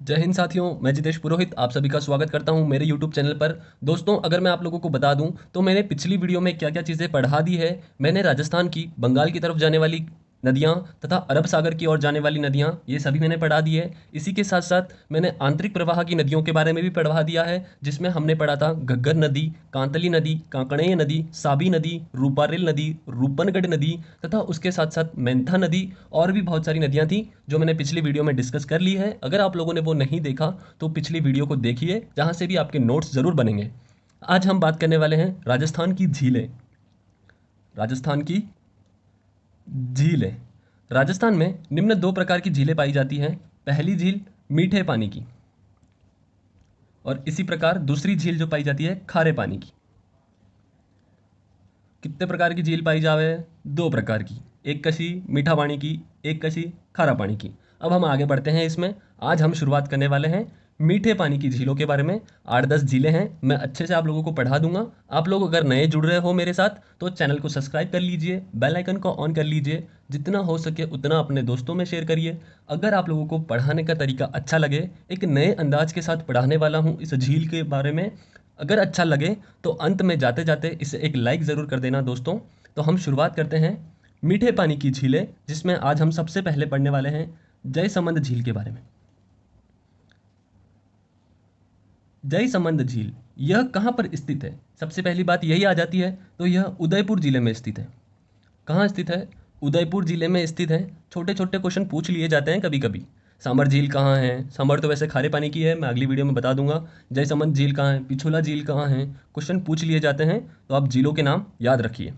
जय हिंद साथियों, मैं जितेश पुरोहित आप सभी का स्वागत करता हूं मेरे YouTube चैनल पर। दोस्तों, अगर मैं आप लोगों को बता दूं तो मैंने पिछली वीडियो में क्या क्या चीज़ें पढ़ा दी है। मैंने राजस्थान की बंगाल की तरफ जाने वाली नदियां तथा अरब सागर की ओर जाने वाली नदियां ये सभी मैंने पढ़ा दी है। इसी के साथ साथ मैंने आंतरिक प्रवाह की नदियों के बारे में भी पढ़ा दिया है, जिसमें हमने पढ़ा था घग्गर नदी, कांतली नदी, कांकणेय नदी, साबी नदी, रूपारेल नदी, रूपनगढ़ नदी तथा उसके साथ साथ मेंथा नदी और भी बहुत सारी नदियां थी जो मैंने पिछली वीडियो में डिस्कस कर ली है। अगर आप लोगों ने वो नहीं देखा तो पिछली वीडियो को देखिए, जहां से भी आपके नोट्स जरूर बनेंगे। आज हम बात करने वाले हैं राजस्थान की झीलें। राजस्थान की झीलें। राजस्थान में निम्न दो प्रकार की झीलें पाई जाती हैं। पहली झील मीठे पानी की और इसी प्रकार दूसरी झील जो पाई जाती है खारे पानी की। कितने प्रकार की झील पाई जावे? दो प्रकार की, एक कशी मीठा पानी की, एक कशी खारा पानी की। अब हम आगे बढ़ते हैं इसमें। आज हम शुरुआत करने वाले हैं मीठे पानी की झीलों के बारे में। 8-10 झीलें हैं, मैं अच्छे से आप लोगों को पढ़ा दूंगा। आप लोग अगर नए जुड़ रहे हो मेरे साथ तो चैनल को सब्सक्राइब कर लीजिए, बेल आइकन को ऑन कर लीजिए, जितना हो सके उतना अपने दोस्तों में शेयर करिए। अगर आप लोगों को पढ़ाने का तरीका अच्छा लगे, एक नए अंदाज के साथ पढ़ाने वाला हूँ इस झील के बारे में, अगर अच्छा लगे तो अंत में जाते जाते इसे एक लाइक ज़रूर कर देना दोस्तों। तो हम शुरुआत करते हैं मीठे पानी की झीलें, जिसमें आज हम सबसे पहले पढ़ने वाले हैं जयसमंद झील के बारे में। जयसमंद झील यह कहाँ पर स्थित है? सबसे पहली बात यही आ जाती है, तो यह उदयपुर जिले में स्थित है। कहाँ स्थित है? उदयपुर जिले में स्थित है। छोटे छोटे क्वेश्चन पूछ लिए जाते हैं कभी कभी। सामर झील कहाँ है? सामर तो वैसे खारे पानी की है, मैं अगली वीडियो में बता दूंगा। जयसमंद झील कहाँ है? पिछोला झील कहाँ है? क्वेश्चन पूछ लिए जाते हैं, तो आप झीलों के नाम याद रखिए।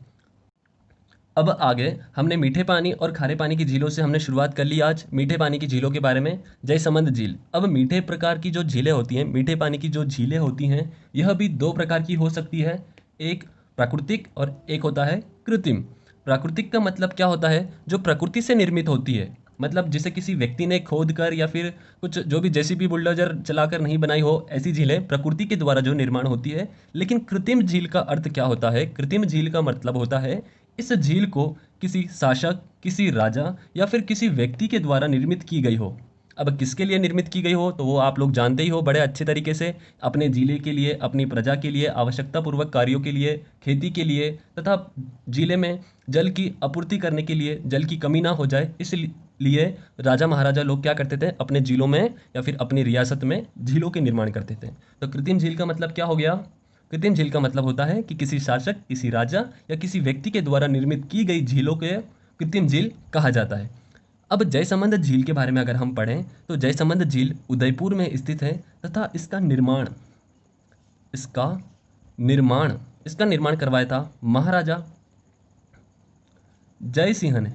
अब आगे हमने मीठे पानी और खारे पानी की झीलों से हमने शुरुआत कर ली। आज मीठे पानी की झीलों के बारे में, जयसमंद झील। अब मीठे प्रकार की जो झीलें होती हैं, मीठे पानी की जो झीलें होती हैं, यह भी दो प्रकार की हो सकती है। एक प्राकृतिक और एक होता है कृत्रिम। प्राकृतिक का मतलब क्या होता है? जो प्रकृति से निर्मित होती है, मतलब जिसे किसी व्यक्ति ने खोद कर या फिर कुछ जो भी जेसीबी बुलडोजर चलाकर नहीं बनाई हो, ऐसी झीलें प्रकृति के द्वारा जो निर्माण होती है। लेकिन कृत्रिम झील का अर्थ क्या होता है? कृत्रिम झील का मतलब होता है इस झील को किसी शासक, किसी राजा या फिर किसी व्यक्ति के द्वारा निर्मित की गई हो। अब किसके लिए निर्मित की गई हो तो वो आप लोग जानते ही हो बड़े अच्छे तरीके से। अपने जिले के लिए, अपनी प्रजा के लिए, आवश्यकता पूर्वक कार्यों के लिए, खेती के लिए तथा जिले में जल की आपूर्ति करने के लिए, जल की कमी ना हो जाए इसलिए राजा महाराजा लोग क्या करते थे? अपने जिलों में या फिर अपनी रियासत में झीलों के निर्माण करते थे। तो कृत्रिम झील का मतलब क्या हो गया? कृत्रिम झील का मतलब होता है कि किसी शासक, किसी राजा या किसी व्यक्ति के द्वारा निर्मित की गई झीलों के कृत्रिम झील कहा जाता है। अब जयसमंद झील के बारे में अगर हम पढ़ें तो जयसमंद झील उदयपुर में स्थित है तथा इसका निर्माण इसका निर्माण करवाया था महाराजा जय सिंह ने।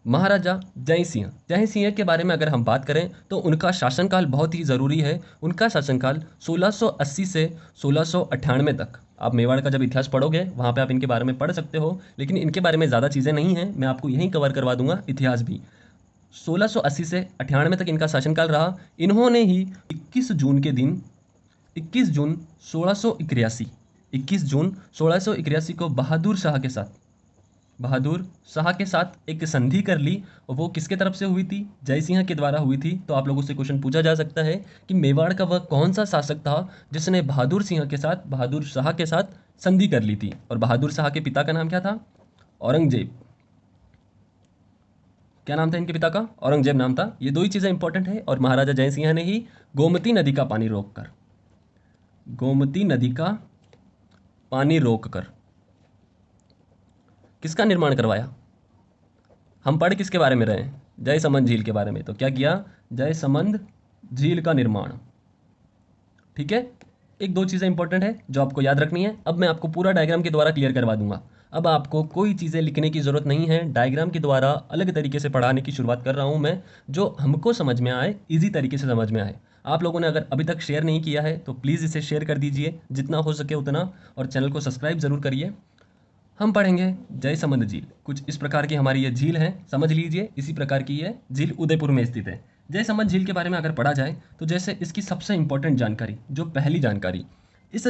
महाराजा जय सिंह। जय सिंह के बारे में अगर हम बात करें तो उनका शासनकाल बहुत ही ज़रूरी है। उनका शासनकाल 1680 से 1698 तक। आप मेवाड़ का जब इतिहास पढ़ोगे वहाँ पे आप इनके बारे में पढ़ सकते हो, लेकिन इनके बारे में ज़्यादा चीज़ें नहीं हैं, मैं आपको यहीं कवर करवा दूंगा इतिहास भी। 1680 से 98 तक इनका शासनकाल रहा। इन्होंने ही 21 जून 1681 21 जून 1681 को बहादुर शाह के साथ एक संधि कर ली। और वो किसके तरफ से हुई थी? जय सिंह के द्वारा हुई थी। तो आप लोगों से क्वेश्चन पूछा जा सकता है कि मेवाड़ का वह कौन सा शासक था जिसने बहादुर शाह के साथ संधि कर ली थी? और बहादुर शाह के पिता का नाम क्या था? औरंगजेब। क्या नाम था इनके पिता का? औरंगजेब नाम था। ये दो ही चीज़ें इंपॉर्टेंट है। और महाराजा जय सिंह ने ही गोमती नदी का पानी रोककर किसका निर्माण करवाया? हम पढ़ किसके बारे में रहे हैं? जयसमंद झील के बारे में। तो क्या किया? जयसमंद झील का निर्माण। ठीक है, एक दो चीज़ें इंपॉर्टेंट है जो आपको याद रखनी है। अब मैं आपको पूरा डायग्राम के द्वारा क्लियर करवा दूंगा। अब आपको कोई चीज़ें लिखने की ज़रूरत नहीं है, डायग्राम के द्वारा अलग तरीके से पढ़ाने की शुरुआत कर रहा हूँ मैं, जो हमको समझ में आए, ईजी तरीके से समझ में आए। आप लोगों ने अगर अभी तक शेयर नहीं किया है तो प्लीज़ इसे शेयर कर दीजिए जितना हो सके उतना, और चैनल को सब्सक्राइब ज़रूर करिए। हम पढ़ेंगे जयसमंद झील। कुछ इस प्रकार की हमारी ये झील है, समझ लीजिए। इसी प्रकार की ये झील उदयपुर में स्थित है। जयसमंद झील के बारे में अगर पढ़ा जाए तो जैसे इसकी सबसे इंपॉर्टेंट जानकारी, जो पहली जानकारी, इस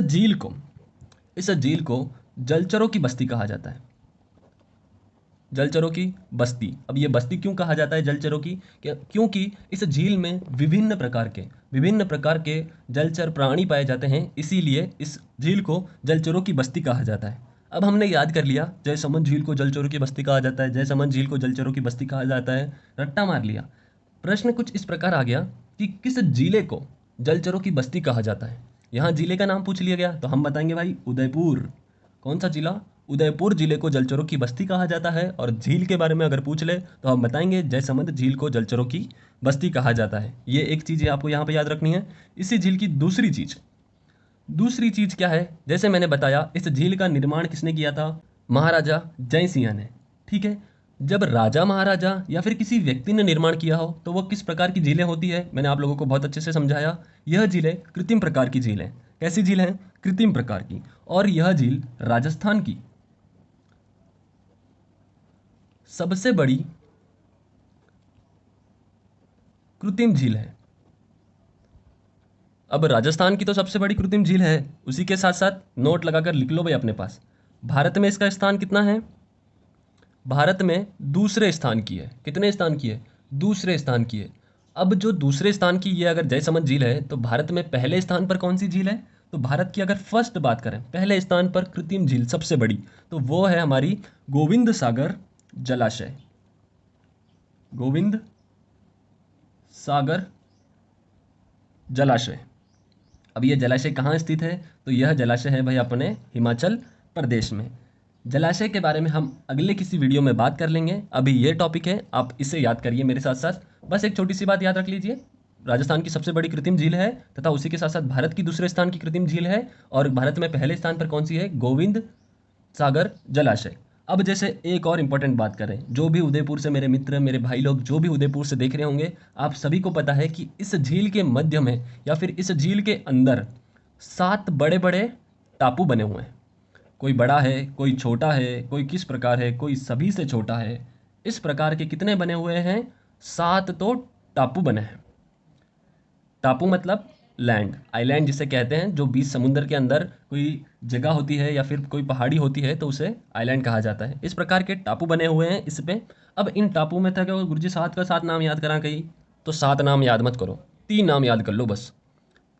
झील को जलचरों की बस्ती कहा जाता है। जलचरों की बस्ती। अब ये बस्ती क्यों कहा जाता है जलचरों की? क्योंकि इस झील में विभिन्न प्रकार के जलचर प्राणी पाए जाते हैं, इसीलिए इस झील को जलचरों की बस्ती कहा जाता है। अब हमने याद कर लिया जयसमंद झील को जलचरों की बस्ती कहा जाता है, जयसमंद झील को जलचरों की बस्ती कहा जाता है, रट्टा मार लिया। प्रश्न कुछ इस प्रकार आ गया कि किस जिले को जलचरों की बस्ती कहा जाता है। यहाँ जिले का नाम पूछ लिया गया तो हम बताएंगे भाई उदयपुर। कौन सा जिला? उदयपुर जिले को जलचरों की बस्ती कहा जाता है। और झील के बारे में अगर पूछ ले तो हम बताएंगे जयसमंद झील को जलचरों की बस्ती कहा जाता है। ये एक चीज़ आपको यहाँ पे याद रखनी है। इसी झील की दूसरी चीज़ क्या है? जैसे मैंने बताया, इस झील का निर्माण किसने किया था? महाराजा जय सिंह ने। ठीक है, जब राजा महाराजा या फिर किसी व्यक्ति ने निर्माण किया हो तो वो किस प्रकार की झीलें होती है, मैंने आप लोगों को बहुत अच्छे से समझाया। यह झीलें कृत्रिम प्रकार की झील हैं। कैसी झील हैं? कृत्रिम प्रकार की। और यह झील राजस्थान की सबसे बड़ी कृत्रिम झील है। अब राजस्थान की तो सबसे बड़ी कृत्रिम झील है, उसी के साथ साथ नोट लगाकर लिख लो भाई अपने पास। भारत में इसका स्थान कितना है? भारत में दूसरे स्थान की है। कितने स्थान की है? दूसरे स्थान की है। अब जो दूसरे स्थान की ये अगर जयसमंद झील है तो भारत में पहले स्थान पर कौन सी झील है? तो भारत की अगर फर्स्ट बात करें, पहले स्थान पर कृत्रिम झील सबसे बड़ी, तो वो है हमारी गोविंद सागर जलाशय। गोविंद सागर जलाशय। अब यह जलाशय कहाँ स्थित है? तो यह जलाशय है भाई अपने हिमाचल प्रदेश में। जलाशय के बारे में हम अगले किसी वीडियो में बात कर लेंगे। अभी ये टॉपिक है, आप इसे याद करिए मेरे साथ साथ। बस एक छोटी सी बात याद रख लीजिए, राजस्थान की सबसे बड़ी कृत्रिम झील है तथा उसी के साथ साथ भारत की दूसरे स्थान की कृत्रिम झील है। और भारत में पहले स्थान पर कौन सी है? गोविंद सागर जलाशय। अब जैसे एक और इम्पोर्टेंट बात करें, जो भी उदयपुर से मेरे मित्र, मेरे भाई लोग जो भी उदयपुर से देख रहे होंगे, आप सभी को पता है कि इस झील के मध्य में या फिर इस झील के अंदर 7 बड़े बड़े टापू बने हुए हैं। कोई बड़ा है, कोई छोटा है, कोई किस प्रकार है, कोई सभी से छोटा है। इस प्रकार के कितने बने हुए हैं? 7 तो टापू बने हैं। टापू मतलब लैंड, आइलैंड जिसे कहते हैं, जो बीच समुद्र के अंदर कोई जगह होती है या फिर कोई पहाड़ी होती है तो उसे आइलैंड कहा जाता है। इस प्रकार के टापू बने हुए हैं इस पे। अब इन टापू में था क्या गुरुजी 7 का 7 नाम याद करा कहीं? तो 7 नाम याद मत करो, 3 नाम याद कर लो बस।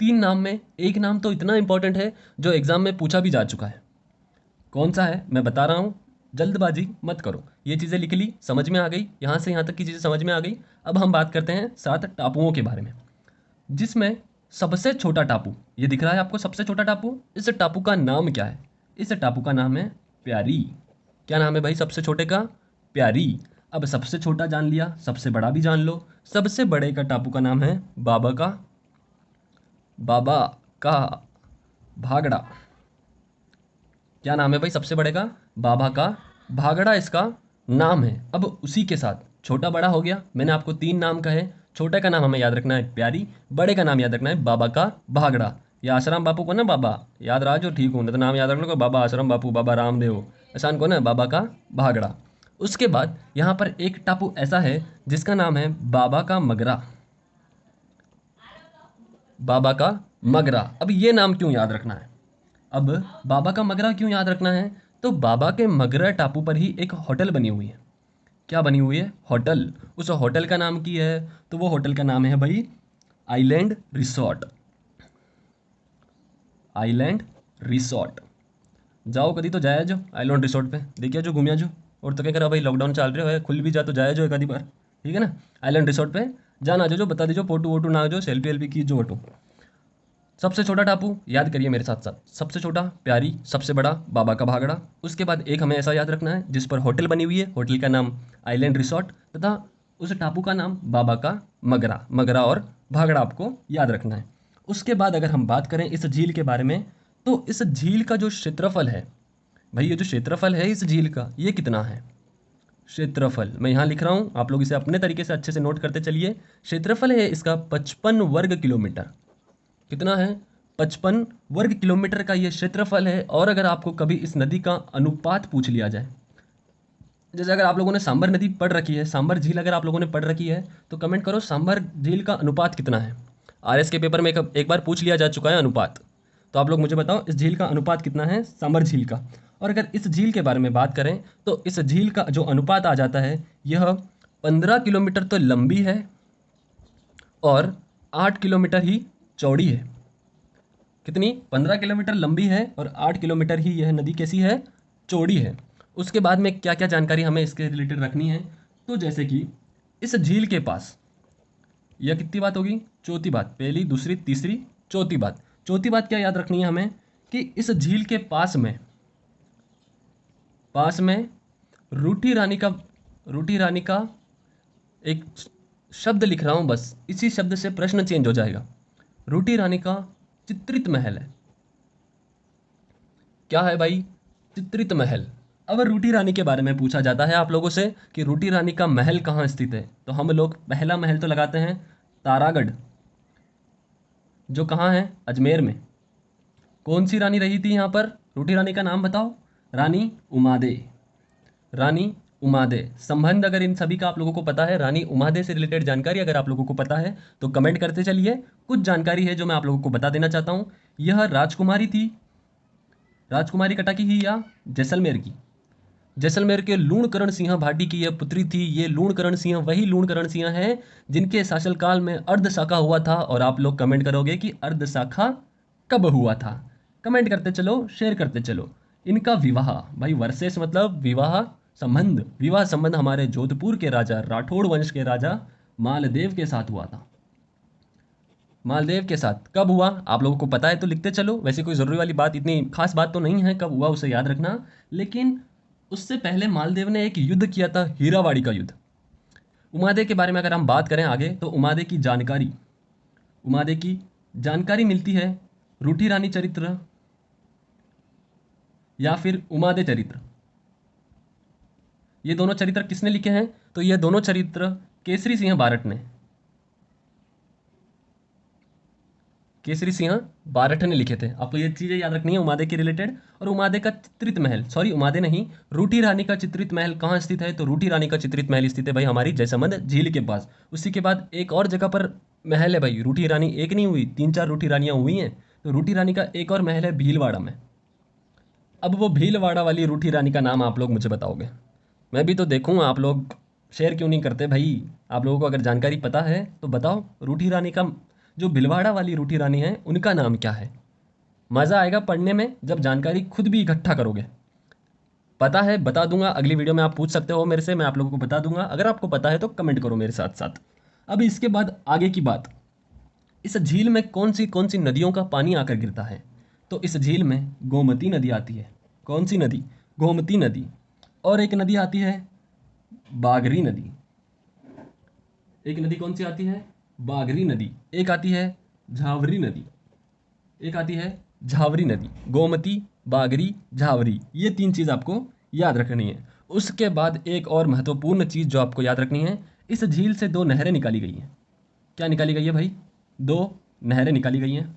3 नाम में एक नाम तो इतना इंपॉर्टेंट है जो एग्जाम में पूछा भी जा चुका है। कौन सा है मैं बता रहा हूँ, जल्दबाजी मत करो। ये चीज़ें लिख ली, समझ में आ गई, यहाँ से यहाँ तक की चीज़ें समझ में आ गई। अब हम बात करते हैं 7 टापुओं के बारे में, जिसमें सबसे छोटा टापू ये दिख रहा है आपको, सबसे छोटा टापू। इस टापू का नाम क्या है? इस टापू का नाम है प्यारी। क्या नाम है भाई सबसे छोटे का? प्यारी। अब सबसे छोटा जान लिया, सबसे बड़ा भी जान लो। सबसे बड़े का टापू का नाम है बाबा का भागड़ा। क्या नाम है भाई सबसे बड़े का? बाबा का भागड़ा इसका नाम है। अब उसी के साथ छोटा बड़ा हो गया, मैंने आपको 3 नाम कहे। छोटे का नाम हमें याद रखना है प्यारी, बड़े का नाम याद रखना है बाबा का भागड़ा। या आश्रम बापू को ना बाबा याद रहा जो ठीक हो, ना तो नाम याद रख लो, बाबा आश्रम बापू, बाबा रामदेव, आसान को ना बाबा का भागड़ा। उसके बाद यहाँ पर एक टापू ऐसा है जिसका नाम है बाबा का मगरा। बाबा का मगरा। अब ये नाम क्यों याद रखना है? अब बाबा का मगरा क्यों याद रखना है? तो बाबा के मगरा टापू पर ही एक होटल बनी हुई है। क्या बनी हुई है? होटल। उस होटल का नाम की है, तो वो होटल का नाम है भाई आइलैंड रिसोर्ट। Island resort. जाओ कभी तो जाया जो आइलैंड रिसोर्ट पे, देखिए जो घूमिया जो। और तो क्या करा भाई, लॉकडाउन चल रहे हो, खुल भी जा तो जाया जो एक आधी बार, ठीक है ना। आइलैंड रिसोर्ट पे जाना जो बता दीजिए, फोटो वोटो ना जो, सेल्फी वेल्फी की जो वोटो। सबसे छोटा टापू याद करिए मेरे साथ साथ, सबसे छोटा प्यारी, सबसे बड़ा बाबा का भागड़ा। उसके बाद एक हमें ऐसा याद रखना है जिस पर होटल बनी हुई है, होटल का नाम आइलैंड रिसोर्ट, तथा उस टापू का नाम बाबा का मगरा। मगरा और भागड़ा आपको याद रखना है। उसके बाद अगर हम बात करें इस झील के बारे में, तो इस झील का जो क्षेत्रफल है भाई, ये जो क्षेत्रफल है इस झील का, ये कितना है? क्षेत्रफल मैं यहाँ लिख रहा हूँ, आप लोग इसे अपने तरीके से अच्छे से नोट करते चलिए। क्षेत्रफल है इसका 55 वर्ग किलोमीटर। कितना है? 55 वर्ग किलोमीटर का ये क्षेत्रफल है। और अगर आपको कभी इस नदी का अनुपात पूछ लिया जाए, जैसे अगर आप लोगों ने सांबर नदी पढ़ रखी है, सांबर झील अगर आप लोगों ने पढ़ रखी है तो कमेंट करो सांबर झील का अनुपात कितना है। आरएस के पेपर में एक बार पूछ लिया जा चुका है अनुपात, तो आप लोग मुझे बताओ इस झील का अनुपात कितना है सांबर झील का। और अगर इस झील के बारे में बात करें तो इस झील का जो अनुपात आ जाता है यह 15 किलोमीटर तो लंबी है और 8 किलोमीटर ही चौड़ी है। कितनी? 15 किलोमीटर लंबी है और 8 किलोमीटर ही यह नदी कैसी है? चौड़ी है। उसके बाद में क्या क्या जानकारी हमें इसके रिलेटेड रखनी है? तो जैसे कि इस झील के पास, यह कितनी बात होगी? चौथी बात। पहली, दूसरी, तीसरी, चौथी बात। चौथी बात क्या याद रखनी है हमें कि इस झील के पास में रूठी रानी का एक शब्द लिख रहा हूं, बस इसी शब्द से प्रश्न चेंज हो जाएगा। रूठी रानी का चित्रित महल है। क्या है भाई? चित्रित महल। अब रूठी रानी के बारे में पूछा जाता है आप लोगों से कि रूठी रानी का महल कहाँ स्थित है, तो हम लोग पहला महल तो लगाते हैं तारागढ़, जो कहाँ है? अजमेर में। कौन सी रानी रही थी यहाँ पर? रूठी रानी का नाम बताओ। रानी उमादे। रानी उमादे। संबंध अगर इन सभी का आप लोगों को पता है, रानी उमादे से रिलेटेड जानकारी अगर आप लोगों को पता है तो कमेंट करते चलिए। कुछ जानकारी है जो मैं आप लोगों को बता देना चाहता हूँ। यह राजकुमारी थी, राजकुमारी कटाकी ही या जैसलमेर की? जैसलमेर के लूणकरण सिंह भाटी की यह पुत्री थी। ये लूणकरण सिंह वही लूणकरण सिंह हैं जिनके शासनकाल में अर्धशाखा हुआ था। और आप लोग कमेंट करोगे कि अर्धशाखा कब हुआ था? कमेंट करते चलो, शेयर करते चलो। इनका विवाह, भाई वर्सेस मतलब विवाह संबंध, विवाह संबंध हमारे जोधपुर के राजा राठौड़ वंश के राजा मालदेव के साथ हुआ था। मालदेव के साथ कब हुआ आप लोगों को पता है तो लिखते चलो। वैसे कोई ज़रूरी वाली बात, इतनी खास बात तो नहीं है कब हुआ उसे याद रखना, लेकिन उससे पहले मालदेव ने एक युद्ध किया था, हीरावाड़ी का युद्ध। उमादे के बारे में अगर हम बात करें आगे तो उमादे की जानकारी मिलती है रूठी रानी चरित्र या फिर उमादे चरित्र। ये दोनों चरित्र किसने लिखे हैं? तो ये दोनों चरित्र केसरी सिंह बारठ ने लिखे थे। आपको ये चीज़ें याद रखनी है उमादे के रिलेटेड। और उमादे का चित्रित महल, सॉरी उमादे नहीं, रूठी रानी का चित्रित महल कहाँ स्थित है? तो रूठी रानी का चित्रित महल स्थित है भाई हमारी जयसमंद झील के पास। उसी के बाद एक और जगह पर महल है भाई। रूठी रानी एक नहीं हुई, 3-4 रूठी रानियाँ हुई हैं। तो रूठी रानी का एक और महल है भीलवाड़ा में। अब वो भीलवाड़ा वाली रूठी रानी का नाम आप लोग मुझे बताओगे। मैं भी तो देखूँ आप लोग शेयर क्यों नहीं करते भाई। आप लोगों को अगर जानकारी पता है तो बताओ, रूठी रानी का, जो भीलवाड़ा वाली रूठी रानी है उनका नाम क्या है? मज़ा आएगा पढ़ने में जब जानकारी खुद भी इकट्ठा करोगे। पता है बता दूंगा, अगली वीडियो में आप पूछ सकते हो मेरे से, मैं आप लोगों को बता दूंगा। अगर आपको पता है तो कमेंट करो मेरे साथ साथ। अब इसके बाद आगे की बात, इस झील में कौन सी नदियों का पानी आकर गिरता है? तो इस झील में गोमती नदी आती है। कौन सी नदी? गोमती नदी। और एक नदी आती है बागरी नदी। एक नदी कौन सी आती है? बागरी नदी। एक आती है झावरी नदी। गोमती, बागरी, झावरी, ये 3 चीज़ आपको याद रखनी है। उसके बाद एक और महत्वपूर्ण चीज़ जो आपको याद रखनी है, इस झील से 2 नहरें निकाली गई हैं। क्या निकाली गई है भाई? 2 नहरें निकाली गई हैं।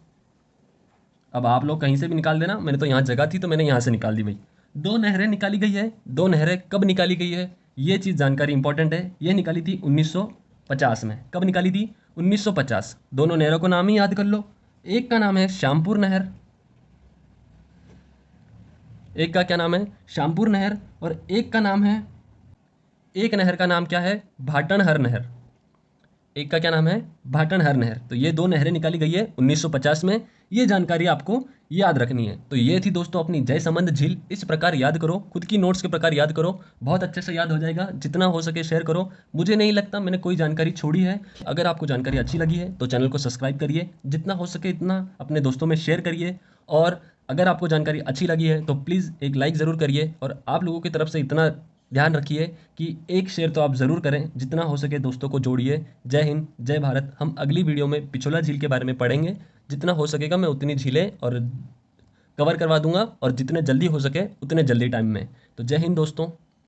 अब आप लोग कहीं से भी निकाल देना, मैंने तो यहाँ जगह थी तो मैंने यहाँ से निकाल दी भाई। 2 नहरें निकाली गई है। 2 नहरें कब निकाली गई है? ये चीज़ जानकारी इंपॉर्टेंट है। ये निकाली थी 1950 में। कब निकाली थी? 1950। दोनों नहरों को नाम ही याद कर लो। एक का नाम है श्यामपुर नहर, एक का क्या नाम है? श्यामपुर नहर। और एक नहर का नाम क्या है? भाटनहर नहर। एक का क्या नाम है? भाटनहर नहर। तो ये 2 नहरें निकाली गई है 1950 में। ये जानकारी आपको याद रखनी है। तो ये थी दोस्तों अपनी जयसमंद झील। इस प्रकार याद करो, खुद की नोट्स के प्रकार याद करो, बहुत अच्छे से याद हो जाएगा। जितना हो सके शेयर करो। मुझे नहीं लगता मैंने कोई जानकारी छोड़ी है। अगर आपको जानकारी अच्छी लगी है तो चैनल को सब्सक्राइब करिए, जितना हो सके इतना अपने दोस्तों में शेयर करिए। और अगर आपको जानकारी अच्छी लगी है तो प्लीज़ एक लाइक ज़रूर करिए। और आप लोगों की तरफ से इतना ध्यान रखिए कि एक शेयर तो आप ज़रूर करें, जितना हो सके दोस्तों को जोड़िए। जय हिंद, जय भारत। हम अगली वीडियो में पिछोला झील के बारे में पढ़ेंगे। जितना हो सकेगा मैं उतनी झीलें और कवर करवा दूंगा, और जितने जल्दी हो सके उतने जल्दी टाइम में। तो जय हिंद दोस्तों।